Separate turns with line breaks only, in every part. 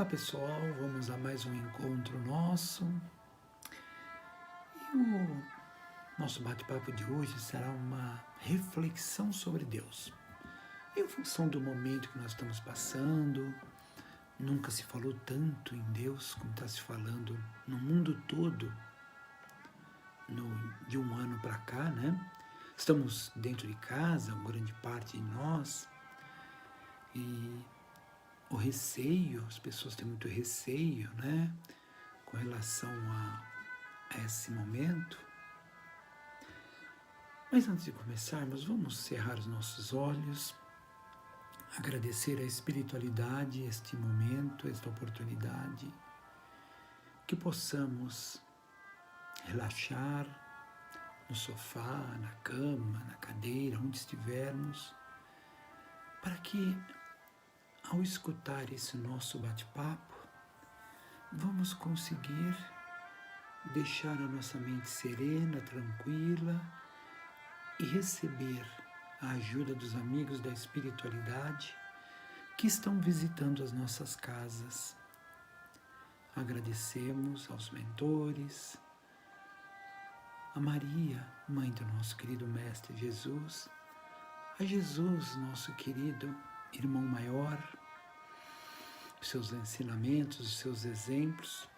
pessoal, vamos a mais um encontro nosso. E o nosso bate-papo de hoje será uma reflexão sobre Deus. Em função do momento que nós estamos passando, nunca se falou tanto em Deus como está se falando no mundo todo, de um ano para cá, né? Estamos dentro de casa, grande parte de nós, e o receio, as pessoas têm muito receio, né? Com relação a esse momento. Mas antes de começarmos, vamos cerrar os nossos olhos, agradecer a espiritualidade, este momento, esta oportunidade, que possamos relaxar no sofá, na cama, na cadeira, onde estivermos, para que, ao escutar esse nosso bate-papo, vamos conseguir deixar a nossa mente serena, tranquila e receber a ajuda dos amigos da espiritualidade que estão visitando as nossas casas. Agradecemos aos mentores, a Maria, mãe do nosso querido Mestre Jesus, a Jesus, nosso querido irmão maior, os seus ensinamentos, os seus exemplos,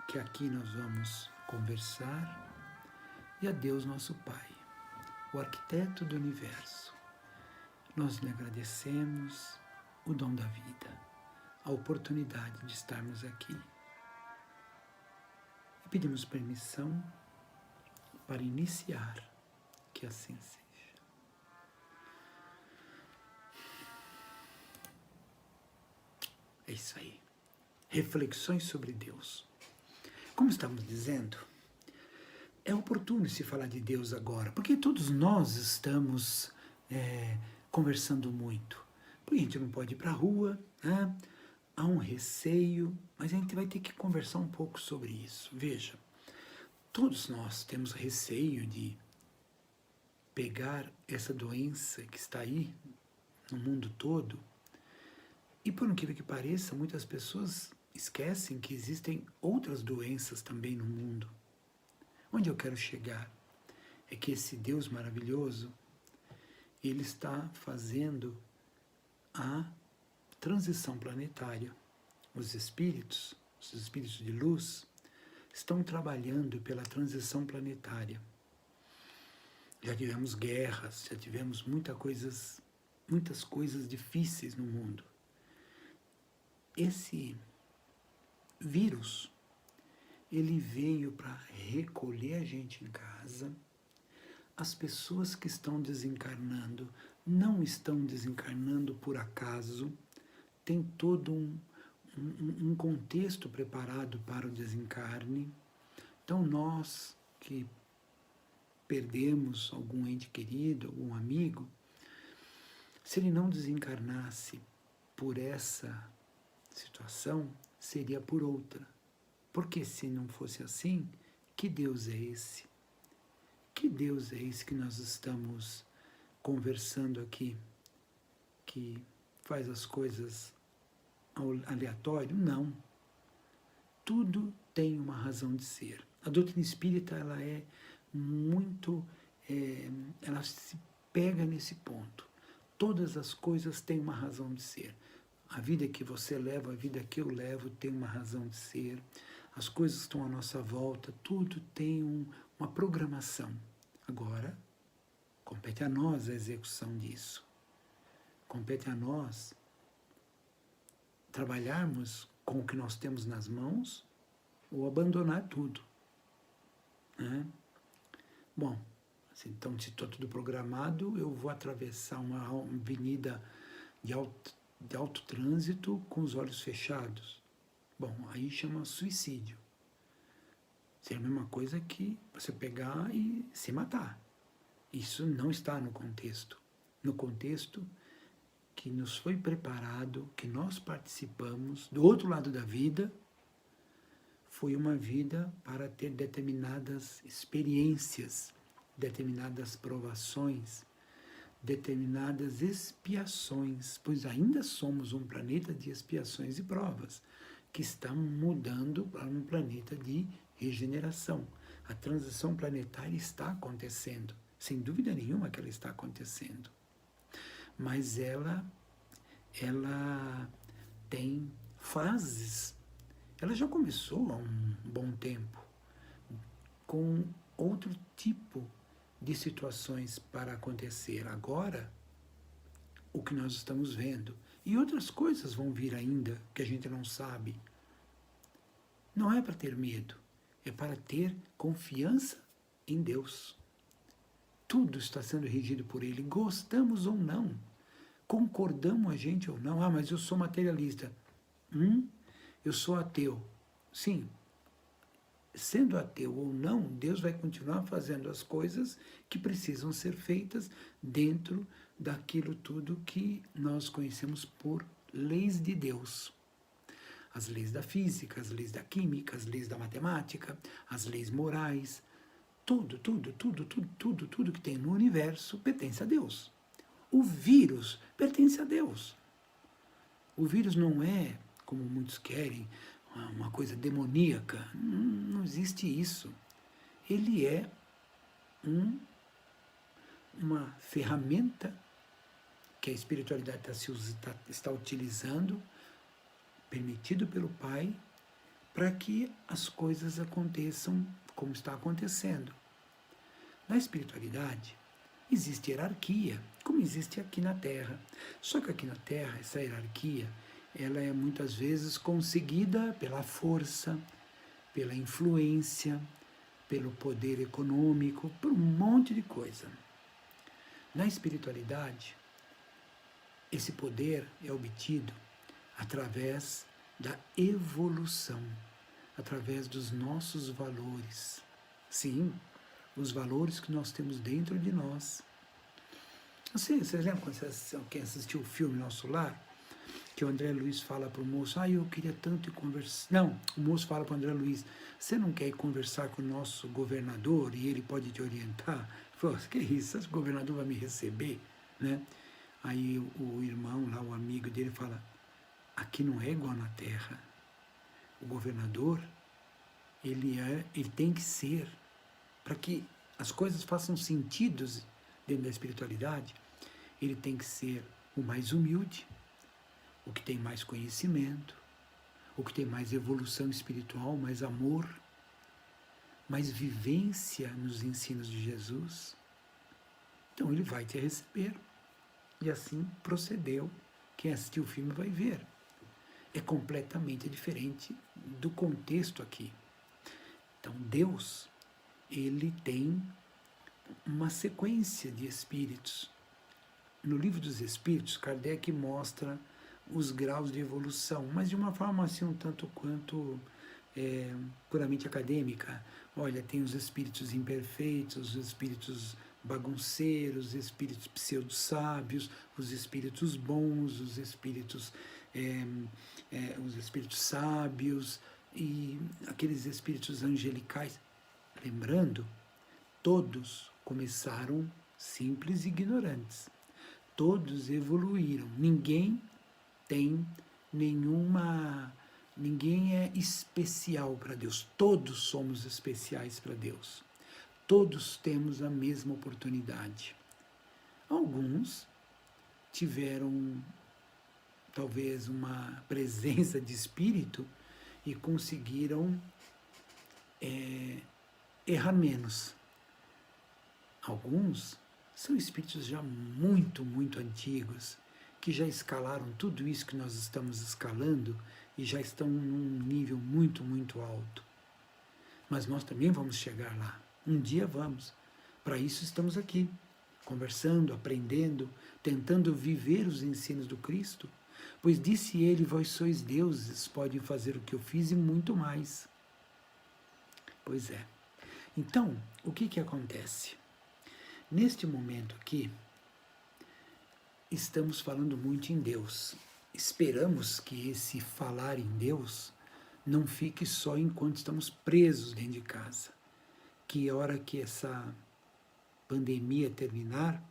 que aqui nós vamos conversar, e a Deus, nosso Pai, o arquiteto do universo. Nós lhe agradecemos o dom da vida, a oportunidade de estarmos aqui. E pedimos permissão para iniciar, que assim seja. É isso aí. Reflexões sobre Deus. Como estamos dizendo, é oportuno se falar de Deus agora, porque todos nós estamos conversando muito. Porque a gente não pode ir para a rua, né? Há um receio, mas a gente vai ter que conversar um pouco sobre isso. Veja, todos nós temos receio de pegar essa doença que está aí no mundo todo, e por incrível que pareça, muitas pessoas esquecem que existem outras doenças também no mundo. Onde eu quero chegar é que esse Deus maravilhoso, Ele está fazendo a transição planetária. Os espíritos de luz, estão trabalhando pela transição planetária. Já tivemos guerras, já tivemos muitas coisas difíceis no mundo. Esse vírus, ele veio para recolher a gente em casa. As pessoas que estão desencarnando não estão desencarnando por acaso, tem todo um contexto preparado para o desencarne. Então nós que perdemos algum ente querido, algum amigo, se ele não desencarnasse por essa situação, seria por outra. Porque se não fosse assim, que Deus é esse? Que Deus é esse que nós estamos conversando aqui, que faz as coisas aleatório? Não. Tudo tem uma razão de ser. A doutrina espírita, ela é muito, ela se pega nesse ponto. Todas as coisas têm uma razão de ser. A vida que você leva, a vida que eu levo, tem uma razão de ser. As coisas que estão à nossa volta, tudo tem uma programação. Agora, compete a nós a execução disso. Compete a nós trabalharmos com o que nós temos nas mãos ou abandonar tudo. Né? Bom, assim, então, se está tudo programado, eu vou atravessar uma avenida de alto trânsito com os olhos fechados. Bom, aí chama suicídio. Seria a mesma coisa que você pegar e se matar. Isso não está no contexto. No contexto que nos foi preparado, que nós participamos, do outro lado da vida, foi uma vida para ter determinadas experiências, determinadas provações, determinadas expiações, pois ainda somos um planeta de expiações e provas. que está mudando para um planeta de regeneração. A transição planetária está acontecendo, sem dúvida nenhuma que ela está acontecendo. Mas ela tem fases. Ela já começou há um bom tempo, com outro tipo de situações para acontecer. Agora, o que nós estamos vendo, e outras coisas vão vir ainda, que a gente não sabe. Não é para ter medo, é para ter confiança em Deus. Tudo está sendo regido por Ele, gostamos ou não, concordamos a gente ou não. Ah, mas eu sou materialista. Eu sou ateu. Sim, sendo ateu ou não, Deus vai continuar fazendo as coisas que precisam ser feitas dentro daquilo tudo que nós conhecemos por leis de Deus. As leis da física, as leis da química, as leis da matemática, as leis morais, tudo que tem no universo pertence a Deus. O vírus pertence a Deus. O vírus não é, como muitos querem, uma coisa demoníaca. Não existe isso. Ele é uma ferramenta que a espiritualidade está utilizando, permitido pelo Pai, para que as coisas aconteçam como está acontecendo. Na espiritualidade, existe hierarquia, como existe aqui na Terra. Só que aqui na Terra, essa hierarquia, ela é muitas vezes conseguida pela força, pela influência, pelo poder econômico, por um monte de coisa. Na espiritualidade, esse poder é obtido através da evolução, através dos nossos valores. Sim, os valores que nós temos dentro de nós. Vocês lembram quando quem assistiu o filme Nosso Lar? Que o André Luiz fala para o moço, eu queria tanto ir conversar. Não, o moço fala para o André Luiz, você não quer ir conversar com o nosso governador e ele pode te orientar? Ele falou, que isso, esse governador vai me receber? Né? Aí o irmão lá, o amigo dele fala, aqui não é igual na Terra. O governador, ele tem que ser, para que as coisas façam sentido dentro da espiritualidade, ele tem que ser o mais humilde, o que tem mais conhecimento, o que tem mais evolução espiritual, mais amor, mais vivência nos ensinos de Jesus. Então ele vai te receber. E assim procedeu. Quem assistiu o filme vai ver. É completamente diferente do contexto aqui. Então Deus, ele tem uma sequência de espíritos. No Livro dos Espíritos, Kardec mostra os graus de evolução, mas de uma forma assim um tanto quanto puramente acadêmica. Olha, tem os espíritos imperfeitos, os espíritos bagunceiros, os espíritos pseudo-sábios, os espíritos bons, os espíritos sábios e aqueles espíritos angelicais. Lembrando, todos começaram simples e ignorantes. Todos evoluíram. Ninguém é especial para Deus. Todos somos especiais para Deus. Todos temos a mesma oportunidade. Alguns tiveram talvez uma presença de espírito e conseguiram errar menos. Alguns são espíritos já muito antigos, que já escalaram tudo isso que nós estamos escalando e já estão num nível muito alto. Mas nós também vamos chegar lá. Um dia vamos. Para isso estamos aqui, conversando, aprendendo, tentando viver os ensinos do Cristo, pois disse ele, vós sois deuses, podem fazer o que eu fiz e muito mais. Pois é. Então, o que acontece? Neste momento aqui, estamos falando muito em Deus. Esperamos que esse falar em Deus não fique só enquanto estamos presos dentro de casa. Que a hora que essa pandemia terminar,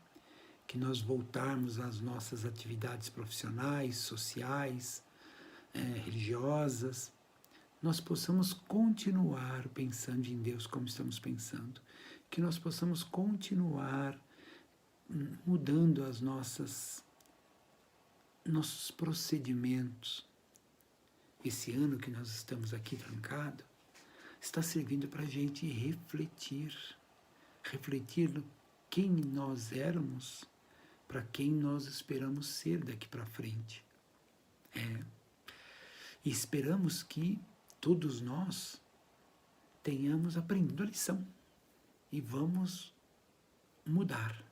que nós voltarmos às nossas atividades profissionais, sociais, religiosas, nós possamos continuar pensando em Deus como estamos pensando, que nós possamos continuar mudando as nossos procedimentos. Esse ano que nós estamos aqui trancado está servindo para a gente refletir no quem nós éramos, para quem nós esperamos ser daqui para frente. E esperamos que todos nós tenhamos aprendido a lição e vamos mudar.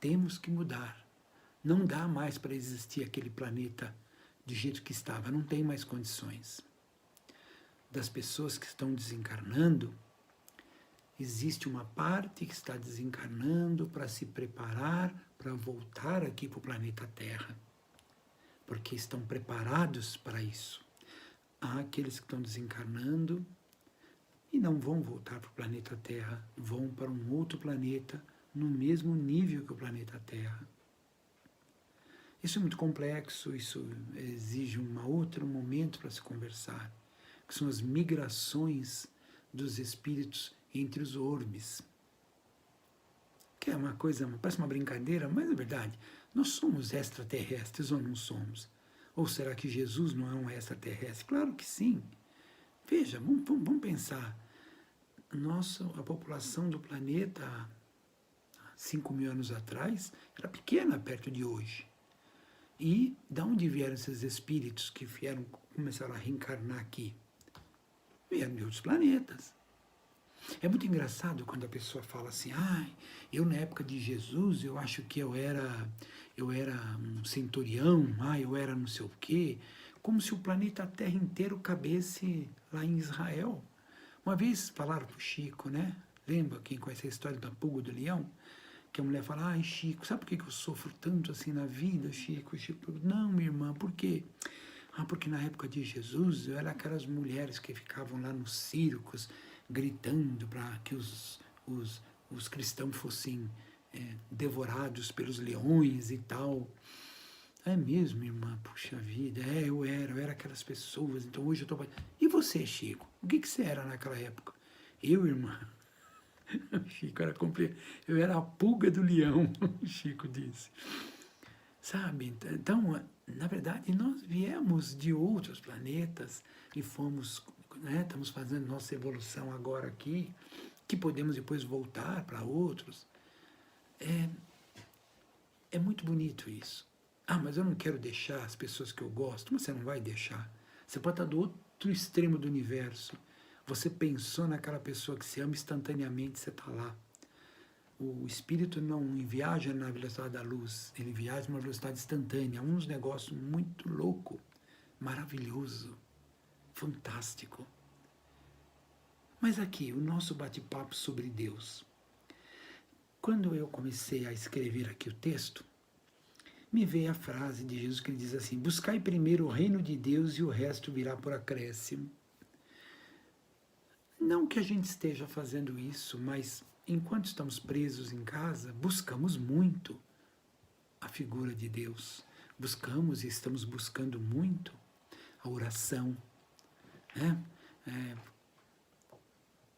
Temos que mudar. Não dá mais para existir aquele planeta do jeito que estava, não tem mais condições. Das pessoas que estão desencarnando, existe uma parte que está desencarnando para se preparar para voltar aqui para o planeta Terra, porque estão preparados para isso. Há aqueles que estão desencarnando e não vão voltar para o planeta Terra, vão para um outro planeta no mesmo nível que o planeta Terra. Isso é muito complexo, isso exige um outro momento para se conversar, que são as migrações dos espíritos entre os orbes. Que é uma coisa, parece uma brincadeira, mas é verdade. Nós somos extraterrestres ou não somos? Ou será que Jesus não é um extraterrestre? Claro que sim. Veja, vamos pensar. A população do planeta há 5.000 anos atrás era pequena perto de hoje. E de onde vieram esses espíritos que começaram a reencarnar aqui? Vieram de outros planetas. É muito engraçado quando a pessoa fala assim, eu na época de Jesus, eu acho que eu era um centurião, eu era não sei o quê, como se o planeta Terra inteiro cabesse lá em Israel. Uma vez falaram para o Chico, né? Lembra quem conhece a história da pulga do leão? Que a mulher fala, Chico, sabe por que eu sofro tanto assim na vida, Chico? Chico, não, minha irmã, por quê? Porque na época de Jesus, eu era aquelas mulheres que ficavam lá nos circos, gritando para que os cristãos fossem devorados pelos leões e tal. É mesmo, irmã, puxa vida, eu era aquelas pessoas, então hoje eu estou... E você, Chico? O que você era naquela época? Eu, irmã? Chico era completo. Eu era a pulga do leão, o Chico disse. Sabe? Então, na verdade, nós viemos de outros planetas e fomos, estamos fazendo nossa evolução agora aqui, que podemos depois voltar para outros. É muito bonito isso. Mas eu não quero deixar as pessoas que eu gosto. Mas você não vai deixar. Você pode estar do outro extremo do universo. Você pensou naquela pessoa que se ama instantaneamente, você está lá. O espírito não viaja na velocidade da luz, ele viaja numa velocidade instantânea. É um negócio muito louco, maravilhoso, fantástico. Mas aqui, o nosso bate-papo sobre Deus. Quando eu comecei a escrever aqui o texto, me veio a frase de Jesus que ele diz assim, buscai primeiro o reino de Deus e o resto virá por acréscimo. Não que a gente esteja fazendo isso, mas enquanto estamos presos em casa, buscamos muito a figura de Deus. Buscamos e estamos buscando muito a oração.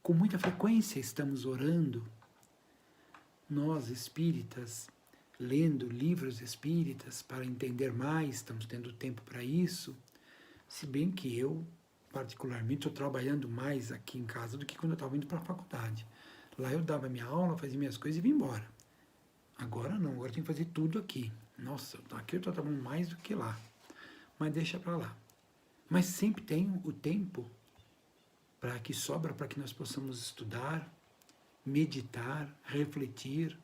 Com muita frequência estamos orando. Nós, espíritas, lendo livros espíritas para entender mais, estamos tendo tempo para isso. Se bem que eu, particularmente, estou trabalhando mais aqui em casa do que quando eu estava indo para a faculdade. Lá eu dava minha aula, fazia minhas coisas e vim embora. Agora não, agora eu tenho que fazer tudo aqui. Nossa, aqui eu estou trabalhando mais do que lá. Mas deixa para lá. Mas sempre tem o tempo para que sobra para que nós possamos estudar, meditar, refletir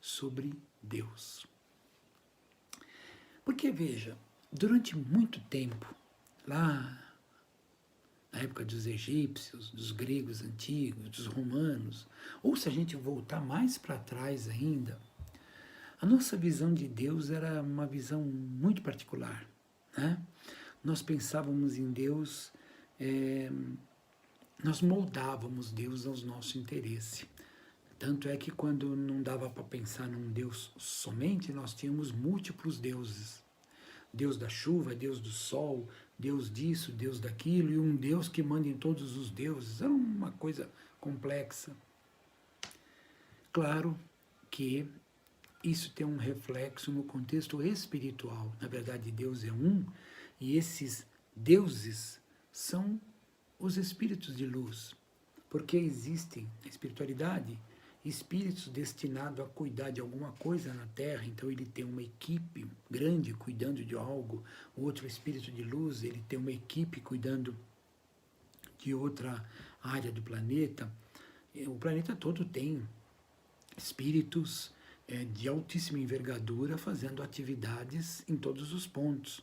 sobre Deus. Porque, veja, durante muito tempo, lá na época dos egípcios, dos gregos antigos, dos romanos, ou se a gente voltar mais para trás ainda, a nossa visão de Deus era uma visão muito particular. Nós pensávamos em Deus, nós moldávamos Deus aos nosso interesse. Tanto é que quando não dava para pensar num Deus somente, nós tínhamos múltiplos deuses. Deus da chuva, Deus do sol, Deus disso, Deus daquilo, e um Deus que manda em todos os deuses. É uma coisa complexa. Claro que isso tem um reflexo no contexto espiritual. Na verdade, Deus é um, e esses deuses são os espíritos de luz, porque existem na espiritualidade espíritos destinados a cuidar de alguma coisa na Terra, então ele tem uma equipe grande cuidando de algo. O outro espírito de luz, ele tem uma equipe cuidando de outra área do planeta. O planeta todo tem espíritos de altíssima envergadura fazendo atividades em todos os pontos.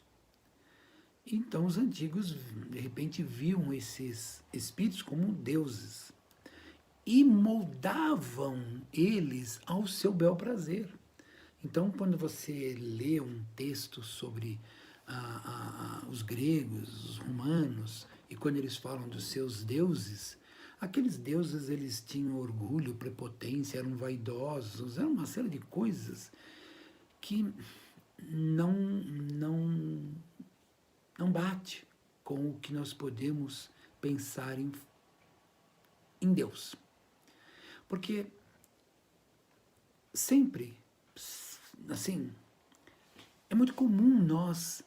Então os antigos, de repente, viam esses espíritos como deuses e moldavam eles ao seu bel prazer. Então, quando você lê um texto sobre os gregos, os romanos, e quando eles falam dos seus deuses, aqueles deuses, eles tinham orgulho, prepotência, eram vaidosos, era uma série de coisas que não bate com o que nós podemos pensar em Deus. Porque sempre, assim, é muito comum nós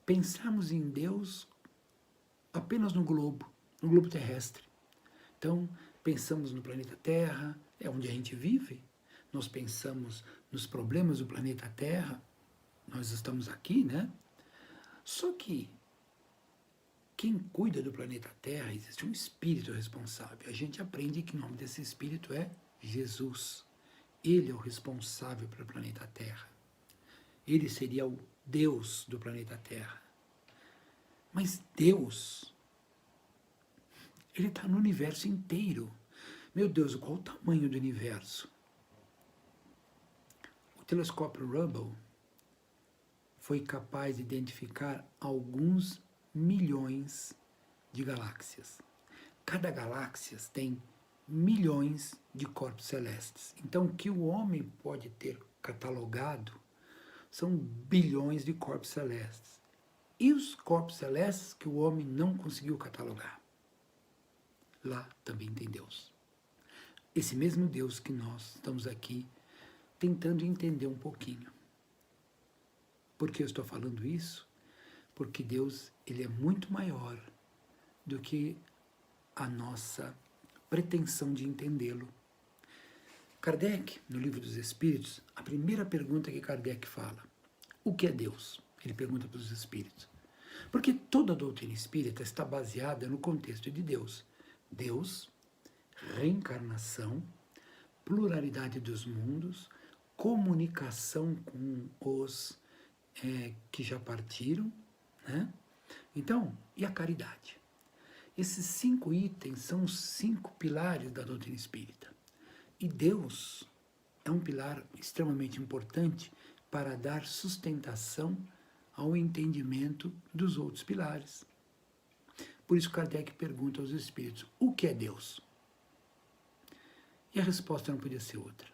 pensarmos em Deus apenas no globo terrestre. Então, pensamos no planeta Terra, é onde a gente vive. Nós pensamos nos problemas do planeta Terra, nós estamos aqui, né? Só que quem cuida do planeta Terra, existe um espírito responsável. A gente aprende que o nome desse espírito é Jesus. Ele é o responsável pelo planeta Terra. Ele seria o Deus do planeta Terra. Mas Deus, ele está no universo inteiro. Meu Deus, qual o tamanho do universo? O telescópio Hubble foi capaz de identificar alguns milhões de galáxias. Cada galáxia tem milhões de corpos celestes. Então, o que o homem pode ter catalogado são bilhões de corpos celestes. E os corpos celestes que o homem não conseguiu catalogar. Lá também tem Deus. Esse mesmo Deus que nós estamos aqui tentando entender um pouquinho. Por que eu estou falando isso? Porque Deus, ele é muito maior do que a nossa pretensão de entendê-lo. Kardec, no Livro dos Espíritos, a primeira pergunta que Kardec fala, o que é Deus? Ele pergunta para os espíritos. Porque toda a doutrina espírita está baseada no contexto de Deus. Deus, reencarnação, pluralidade dos mundos, comunicação com os que já partiram, né? Então, e a caridade? Esses 5 itens são os 5 pilares da doutrina espírita. E Deus é um pilar extremamente importante para dar sustentação ao entendimento dos outros pilares. Por isso Kardec pergunta aos espíritos, o que é Deus? E a resposta não podia ser outra.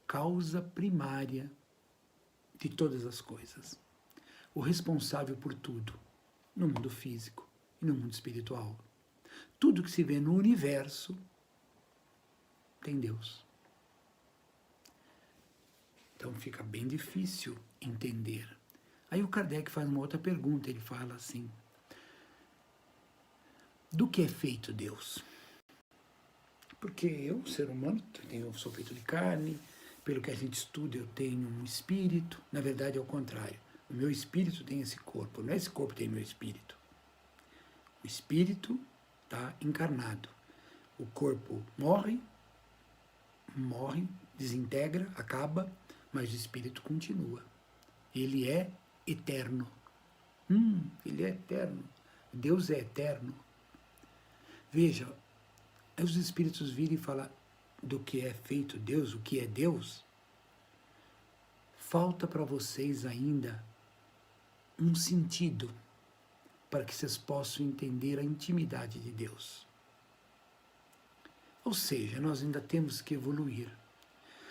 Causa primária de todas as coisas. O responsável por tudo, no mundo físico e no mundo espiritual. Tudo que se vê no universo tem Deus. Então fica bem difícil entender. Aí o Kardec faz uma outra pergunta, ele fala assim, do que é feito Deus? Porque eu, ser humano, sou feito de carne, pelo que a gente estuda eu tenho um espírito, na verdade é o contrário. O meu espírito tem esse corpo, não é esse corpo que tem meu espírito. O espírito está encarnado. O corpo morre, desintegra, acaba, mas o espírito continua. Ele é eterno. Ele é eterno. Deus é eterno. Veja, aí os espíritos viram e falam do que é feito Deus, o que é Deus. Falta para vocês ainda um sentido para que vocês possam entender a intimidade de Deus. Ou seja, nós ainda temos que evoluir.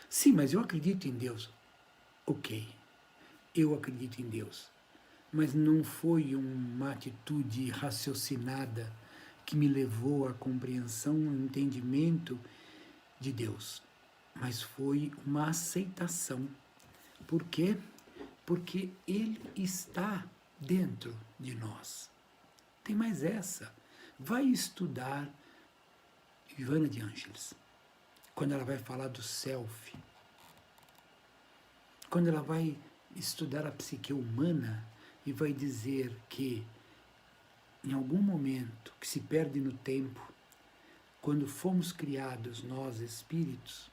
Sim, mas eu acredito em Deus. Ok. eu acredito em Deus. Mas não foi uma atitude raciocinada que me levou à compreensão, ao entendimento de Deus. Mas foi uma aceitação. Por quê? Porque Ele está dentro de nós. Tem mais essa. Vai estudar Joana de Ângeles, quando ela vai falar do self, quando ela vai estudar a psique humana e vai dizer que em algum momento que se perde no tempo, quando fomos criados nós espíritos,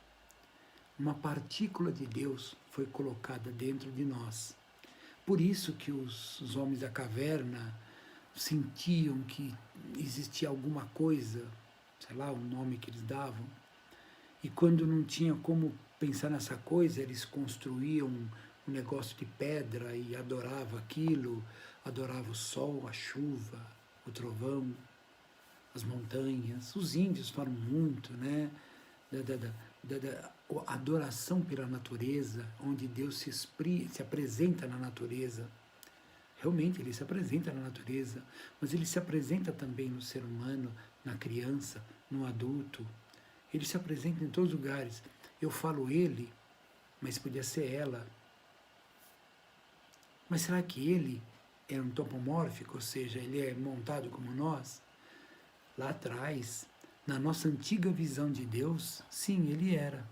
uma partícula de Deus foi colocada dentro de nós. Por isso que os homens da caverna sentiam que existia alguma coisa, sei lá, o nome que eles davam, e quando não tinha como pensar nessa coisa, eles construíam um negócio de pedra e adoravam aquilo, adoravam o sol, a chuva, o trovão, as montanhas. Os índios falam muito, né, da adoração pela natureza, onde Deus se apresenta na natureza. Realmente, Ele se apresenta na natureza, mas Ele se apresenta também no ser humano, na criança, no adulto. Ele se apresenta em todos os lugares. Eu falo Ele, mas podia ser ela. Mas será que Ele é antropomórfico, ou seja, Ele é montado como nós? Lá atrás, na nossa antiga visão de Deus, sim, Ele era.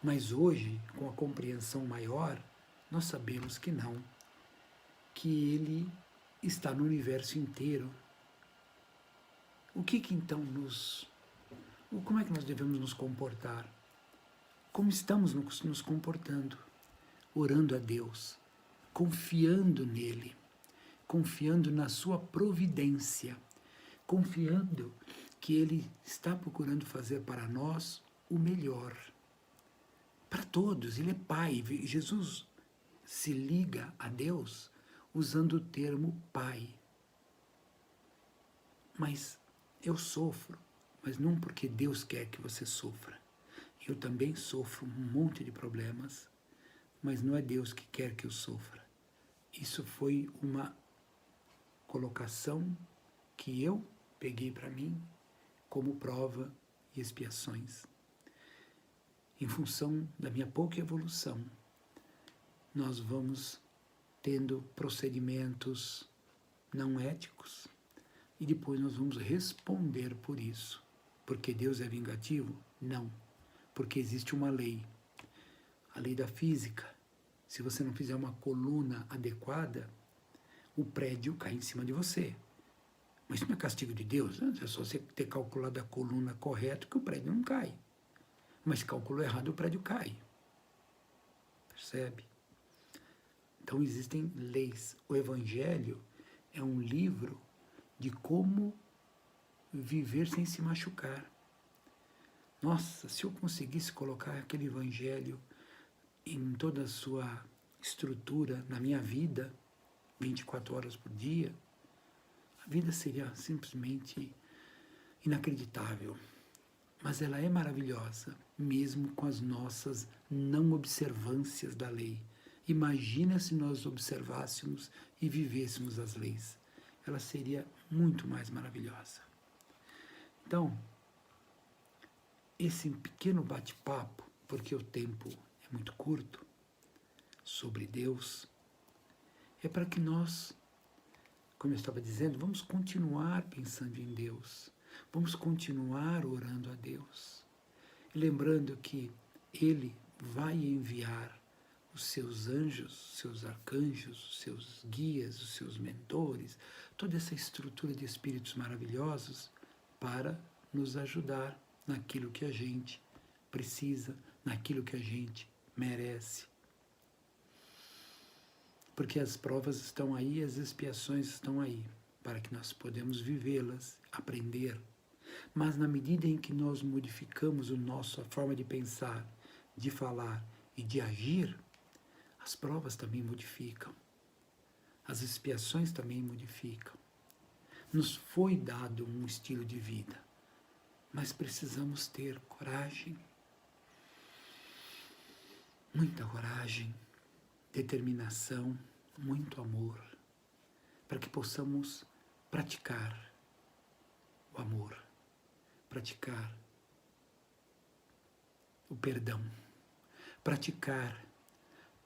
Mas hoje, com a compreensão maior, nós sabemos que não. Que Ele está no universo inteiro. O que então como é que nós devemos nos comportar? Como estamos nos comportando? Orando a Deus, confiando nele, confiando na sua providência, confiando que Ele está procurando fazer para nós o melhor. Para todos, Ele é Pai. Jesus se liga a Deus usando o termo Pai. Mas eu sofro, mas não porque Deus quer que você sofra. Eu também sofro um monte de problemas, mas não é Deus que quer que eu sofra. Isso foi uma colocação que eu peguei para mim como prova e expiações. Em função da minha pouca evolução, nós vamos tendo procedimentos não éticos e depois nós vamos responder por isso. Porque Deus é vingativo? Não. Porque existe uma lei, a lei da física. Se você não fizer uma coluna adequada, o prédio cai em cima de você. Mas isso não é castigo de Deus, né? É só você ter calculado a coluna correta que o prédio não cai. Mas se calculou errado, o prédio cai. Percebe? Então existem leis. O Evangelho é um livro de como viver sem se machucar. Nossa, se eu conseguisse colocar aquele Evangelho em toda a sua estrutura na minha vida, 24 horas por dia, a vida seria simplesmente inacreditável. Mas ela é maravilhosa, mesmo com as nossas não observâncias da lei. Imagina se nós observássemos e vivêssemos as leis. Ela seria muito mais maravilhosa. Então, esse pequeno bate-papo, porque o tempo é muito curto, sobre Deus, é para que nós, como eu estava dizendo, vamos continuar pensando em Deus, vamos continuar orando a Deus, lembrando que Ele vai enviar os seus anjos, seus arcanjos, os seus guias, os seus mentores, toda essa estrutura de espíritos maravilhosos para nos ajudar naquilo que a gente precisa, naquilo que a gente merece. Porque as provas estão aí, as expiações estão aí, para que nós podemos vivê-las, aprender. Mas na medida em que nós modificamos a forma de pensar, de falar e de agir, as provas também modificam. As expiações também modificam. Nos foi dado um estilo de vida, mas precisamos ter coragem, muita coragem, determinação, muito amor, para que possamos praticar o amor, praticar o perdão, praticar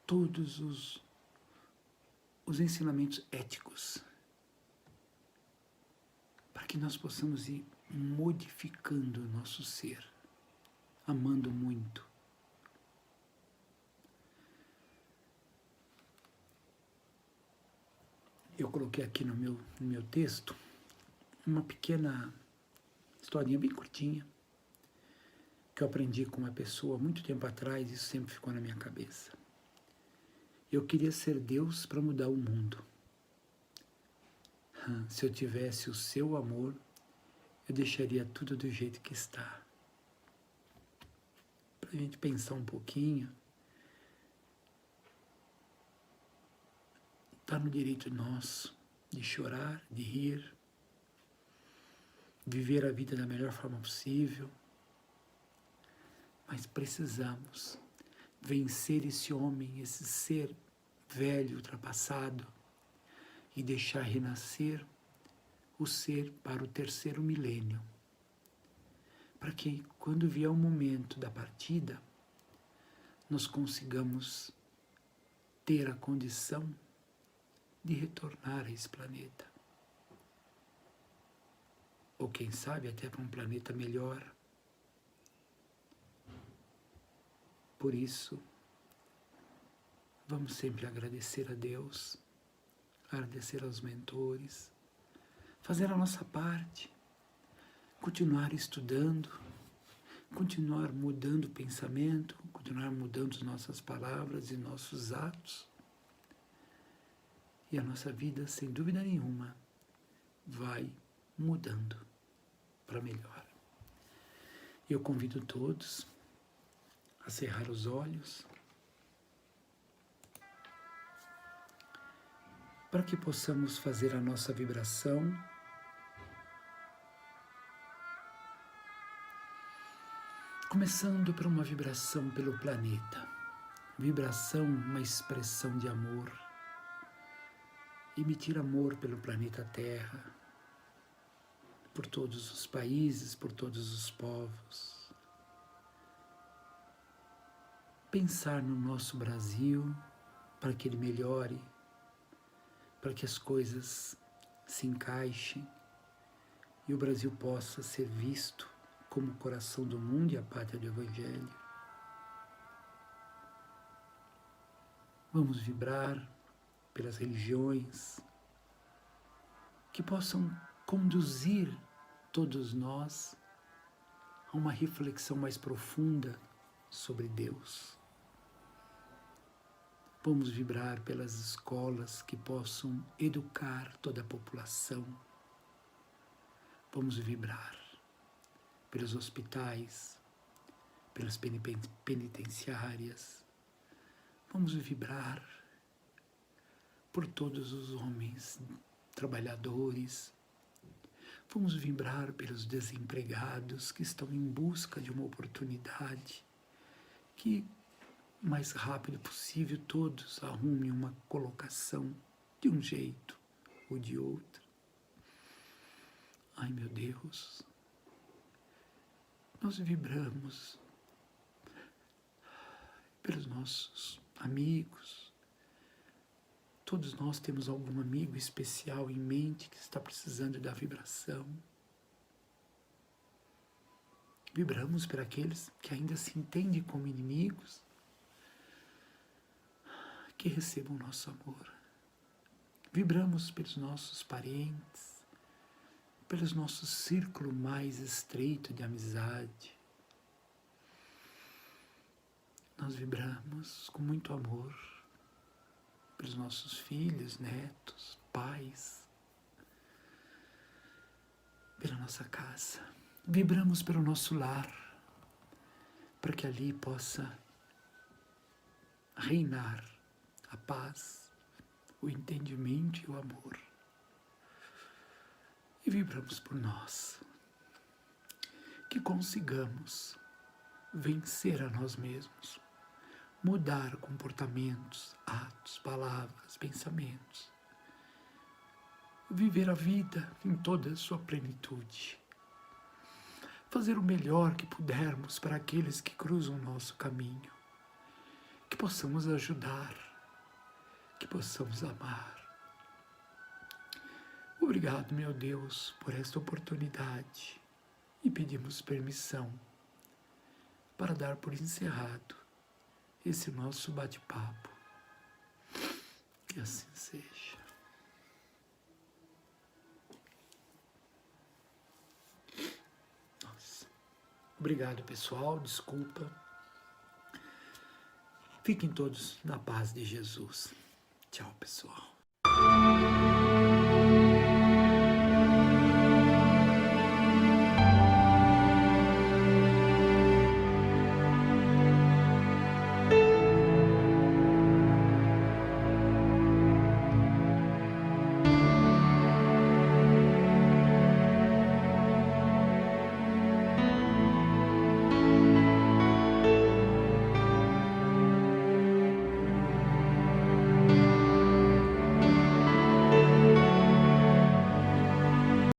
todos os ensinamentos éticos, para que nós possamos ir modificando o nosso ser, amando muito. Eu coloquei aqui no meu texto uma pequena historinha bem curtinha que eu aprendi com uma pessoa muito tempo atrás e isso sempre ficou na minha cabeça. Eu queria ser Deus para mudar o mundo. Se eu tivesse o seu amor, eu deixaria tudo do jeito que está. Para a gente pensar um pouquinho, está no direito nosso de chorar, de rir, viver a vida da melhor forma possível, mas precisamos vencer esse homem, esse ser velho, ultrapassado, e deixar renascer o ser para o 3º milênio, para que quando vier o momento da partida, nós consigamos ter a condição de retornar a esse planeta. Ou quem sabe até para um planeta melhor. Por isso, vamos sempre agradecer a Deus, agradecer aos mentores, fazer a nossa parte, continuar estudando, continuar mudando o pensamento, continuar mudando as nossas palavras e nossos atos. E a nossa vida, sem dúvida nenhuma, vai mudando para melhor. Eu convido todos a cerrar os olhos para que possamos fazer a nossa vibração começando por uma vibração pelo planeta, vibração, uma expressão de amor, emitir amor pelo planeta Terra, por todos os países, por todos os povos. Pensar no nosso Brasil para que ele melhore, para que as coisas se encaixem e o Brasil possa ser visto como o coração do mundo e a pátria do Evangelho. Vamos vibrar pelas religiões que possam conduzir todos nós a uma reflexão mais profunda sobre Deus. Vamos vibrar pelas escolas que possam educar toda a população. Vamos vibrar pelos hospitais, pelas penitenciárias. Vamos vibrar por todos os homens trabalhadores. Vamos vibrar pelos desempregados que estão em busca de uma oportunidade, que o mais rápido possível todos arrumem uma colocação de um jeito ou de outro. Ai, meu Deus, nós vibramos pelos nossos amigos. Todos nós temos algum amigo especial em mente que está precisando da vibração. Vibramos por aqueles que ainda se entendem como inimigos, que recebam o nosso amor. Vibramos pelos nossos parentes, pelos nosso círculo mais estreito de amizade. Nós vibramos com muito amor pelos nossos filhos, netos, pais, pela nossa casa. Vibramos pelo nosso lar, para que ali possa reinar a paz, o entendimento e o amor. E vibramos por nós, que consigamos vencer a nós mesmos, mudar comportamentos, atos, palavras, pensamentos. Viver a vida em toda a sua plenitude. Fazer o melhor que pudermos para aqueles que cruzam o nosso caminho. Que possamos ajudar, que possamos amar. Obrigado, meu Deus, por esta oportunidade e pedimos permissão para dar por encerrado esse nosso bate-papo. Que assim seja. Nossa. Obrigado, pessoal. Desculpa. Fiquem todos na paz de Jesus. Tchau, pessoal.